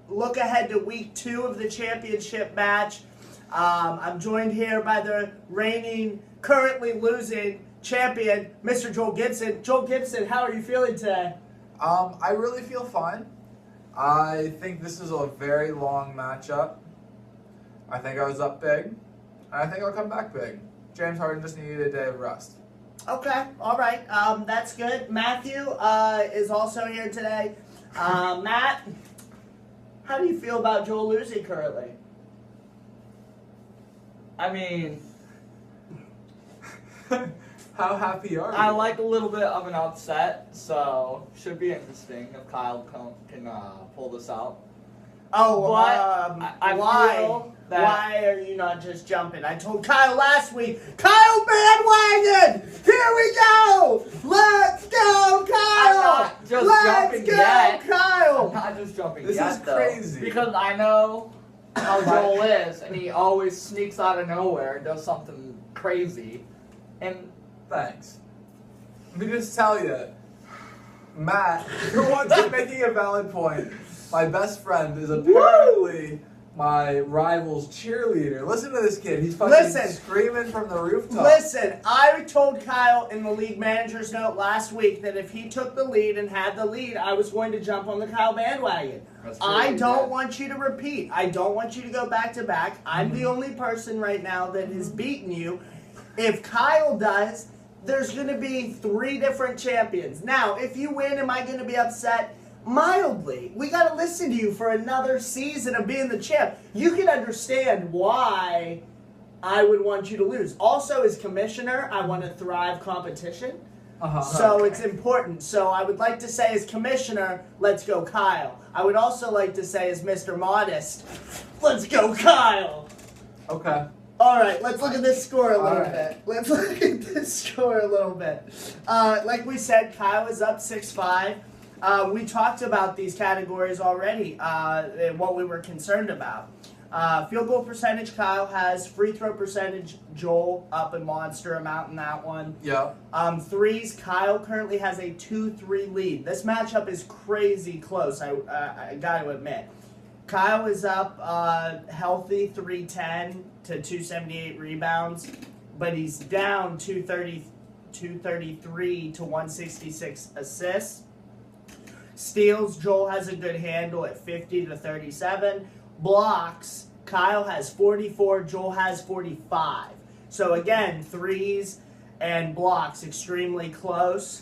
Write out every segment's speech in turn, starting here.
look ahead to week 2 of the championship match. I'm joined here by the reigning, currently losing champion, Mr. Joel Gibson. Joel Gibson, how are you feeling today? I really feel fine. I think this is a very long matchup. I think I was up big, and I think I'll come back big. James Harden just needed a day of rest. Okay, all right, that's good. Matthew is also here today. Matt, how do you feel about Joel losing currently? I mean, How happy are you? I like a little bit of an upset, so should be interesting if Kyle can pull this out. Oh, But I why? feel that- Why are you not just jumping? I told Kyle last week, Kyle bandwagon! Here we go! Let's go, Kyle! I'm not just Let's jumping go, yet. Kyle! I'm not just jumping This yet, is though, crazy. because I know how Joel is, and he always sneaks out of nowhere and does something crazy. And Thanks. Let me just tell you, Matt, for once making a valid point, my best friend is apparently my rival's cheerleader. Listen to this kid. He's fucking Listen. screaming from the rooftop. Listen, I told Kyle in the league manager's note last week that if he took the lead and had the lead, I was going to jump on the Kyle bandwagon. That's true, I you don't did. want you to repeat. I don't want you to go back to back. I'm the only person right now that has beaten you. If Kyle does, there's going to be 3 different champions. Now, if you win, am I going to be upset? Mildly. We got to listen to you for another season of being the champ. You can understand why I would want you to lose. Also, as commissioner, I want to thrive competition. So it's important. So I would like to say as commissioner, let's go Kyle. I would also like to say as Mr. Modest, let's go Kyle. Okay. All right, let's look at this score a little All right. bit. Let's look at this score a little bit. Like we said, Kyle is up 6-5. We talked about these categories already, and what we were concerned about. Field goal percentage, Kyle has. Free throw percentage, Joel up a monster amount in that one. Yeah. Threes, Kyle currently has a 2-3 lead. This matchup is crazy close, I got to admit. Kyle is up healthy 310 to 278 rebounds, but he's down 233 to 166 assists. Steals, Joel has a good handle at 50 to 37. Blocks, Kyle has 44, Joel has 45. So again, threes and blocks extremely close.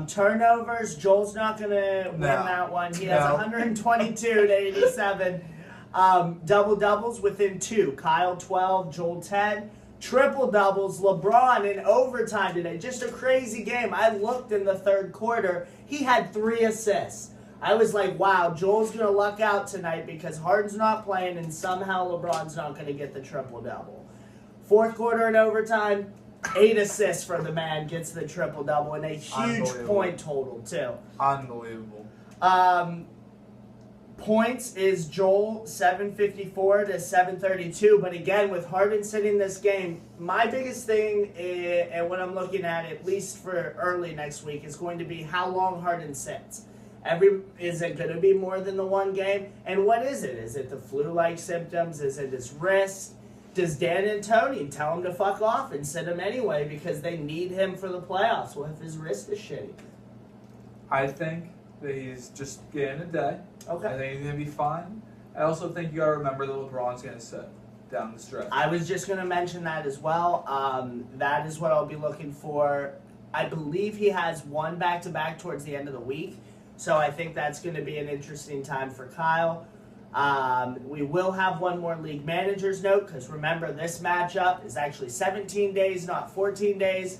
Turnovers, Joel's not going to win that one. He has 122 to 87. Double-doubles within 2. Kyle 12, Joel 10. Triple-doubles, LeBron in overtime today. Just a crazy game. I looked in the third quarter. He had 3 assists. I was like, wow, Joel's going to luck out tonight because Harden's not playing and somehow LeBron's not going to get the triple-double. Fourth quarter in overtime, 8 assists for the man, gets the triple-double, and a huge point total, too. Unbelievable. Points is Joel 754 to 732, but again, with Harden sitting this game, my biggest thing, and what I'm looking at least for early next week, is going to be how long Harden sits. Is it going to be more than the one game? And what is it? Is it the flu-like symptoms? Is it his wrist? Does Dan and Tony tell him to fuck off and sit him anyway because they need him for the playoffs? Well, if his wrist is shitty. I think that he's just getting a day. Okay. I think he's going to be fine. I also think you got to remember that LeBron's going to sit down the stretch. I was just going to mention that as well. That is what I'll be looking for. I believe he has one back-to-back towards the end of the week. So I think that's going to be an interesting time for Kyle. We will have one more league manager's note because remember, this matchup is actually 17 days, not 14 days.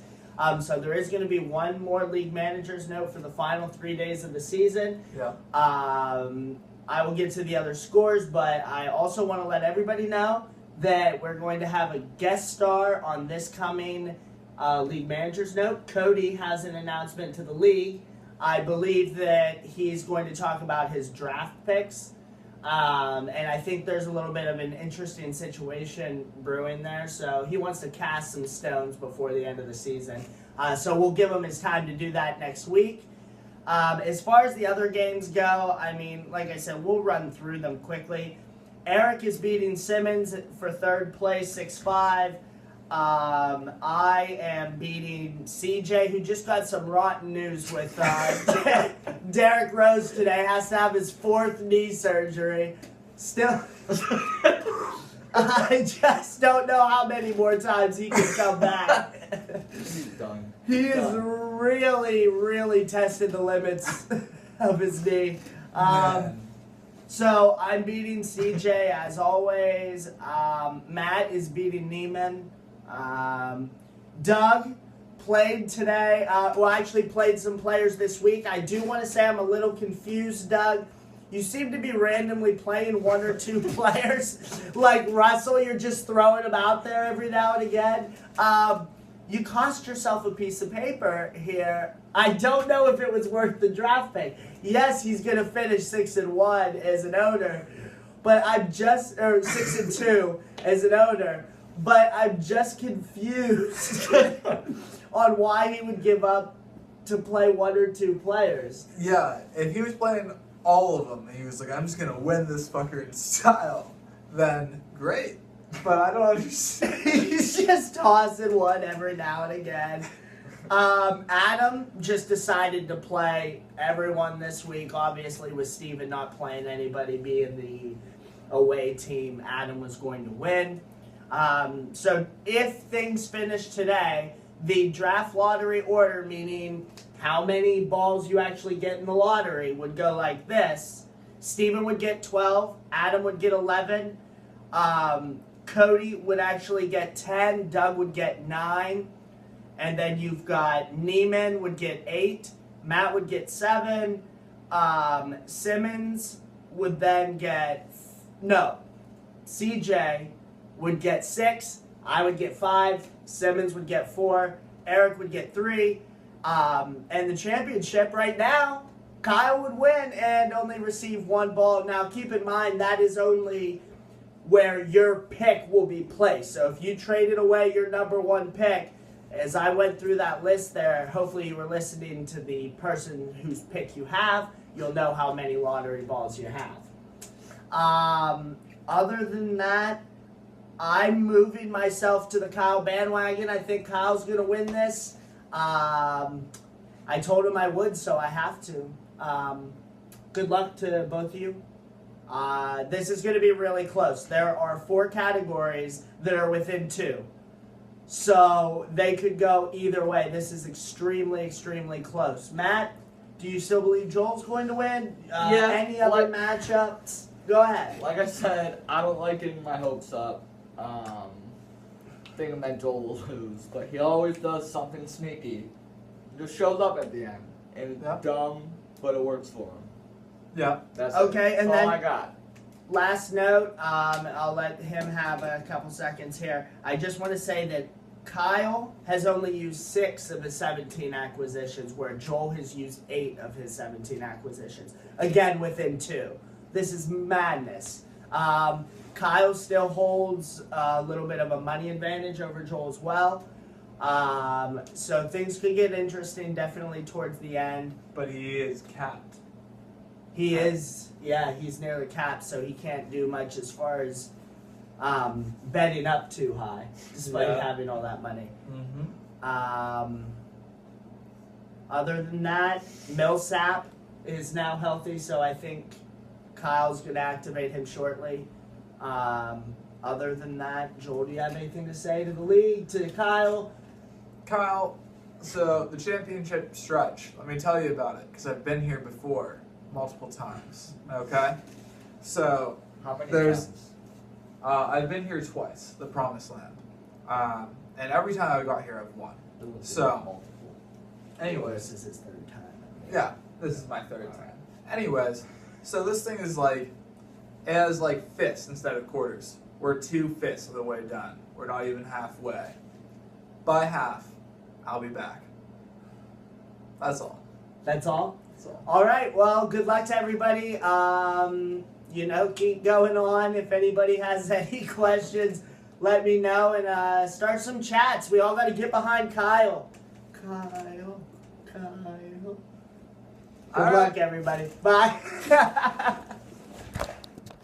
So there is going to be one more league manager's note for the final 3 days of the season. Yeah. I will get to the other scores, but I also want to let everybody know that we're going to have a guest star on this coming league manager's note. Cody has an announcement to the league. I believe that he's going to talk about his draft picks. And I think there's a little bit of an interesting situation brewing there. So he wants to cast some stones before the end of the season. So we'll give him his time to do that next week. As far as the other games go, I mean, like I said, we'll run through them quickly. Eric is beating Simmons for third place, 6-5. I am beating CJ, who just got some rotten news with Derrick Rose today. Has to have his 4th knee surgery. Still, I just don't know how many more times he can come back. He's done. He is Done. really, really tested the limits of his knee. Man. So I'm beating CJ as always. Matt is beating Neiman. Doug played today. Actually played some players this week. I do want to say I'm a little confused, Doug. You seem to be randomly playing 1 or 2 players. Like Russell, you're just throwing him out there every now and again. You cost yourself a piece of paper here. I don't know if it was worth the draft pick. Yes, he's going to finish 6-1 as an owner, but I'm just, or 6-2 as an owner, but I'm just confused on why he would give up to play 1 or 2 players. Yeah, if he was playing all of them and he was like, I'm just going to win this fucker in style, then great. But I don't understand. He's just tossing one every now and again. Adam just decided to play everyone this week. Obviously, with Steven not playing anybody being the away team, Adam was going to win. So if things finish today, the draft lottery order, meaning how many balls you actually get in the lottery, would go like this. Steven would get 12. Adam would get 11. Cody would actually get 10. Doug would get 9. And then you've got Neiman would get 8. Matt would get 7. Simmons would then get... No. CJ would get 6. I would get 5. Simmons would get 4. Eric would get 3. And the championship right now, Kyle would win and only receive 1 ball. Now, keep in mind, that is only where your pick will be placed. So if you traded away your number 1 pick, as I went through that list there, hopefully you were listening to the person whose pick you have, you'll know how many lottery balls you have. Other than that, I'm moving myself to the Kyle bandwagon. I think Kyle's going to win this. I told him I would, so I have to. Good luck to both of you. This is going to be really close. There are 4 categories that are within 2. So they could go either way. This is extremely, extremely close. Matt, do you still believe Joel's going to win? Yeah, Any other matchups? Go ahead. Like I said, I don't like getting my hopes up. Thinking that Joel will lose, but he always does something sneaky. Just shows up at the end, and it's Yeah. dumb, but it works for him. Yeah. That's Okay, it. and That's all then- I got. Last note, I'll let him have a couple seconds here. I just want to say that Kyle has only used 6 of his 17 acquisitions, where Joel has used 8 of his 17 acquisitions. Again, within 2. This is madness. Kyle still holds a little bit of a money advantage over Joel as well. So things could get interesting definitely towards the end. But he is capped. He is, yeah, he's nearly capped, so he can't do much as far as betting up too high, despite Yeah. having all that money. Mm-hmm. Other than that, Millsap is now healthy, so I think Kyle's going to activate him shortly. Other than that, Joel, do you have anything to say to the league, to Kyle? Kyle, so the championship stretch, let me tell you about it, because I've been here before multiple times, okay? So, How many There's- times? I've been here twice, the Promised Land. And every time I got here, I've won. So, Multiple. anyways, This is his 3rd time. yeah, this is my 3rd time. Anyways, so this thing is like, it has like fists instead of quarters. We're 2 fists of the way done. We're not even halfway. By half, I'll be back. That's all. That's all? That's all. All right. Well, good luck to everybody. Keep going on. If anybody has any questions, let me know and start some chats. We all got to get behind Kyle. Kyle. All Good right. luck, everybody. Bye.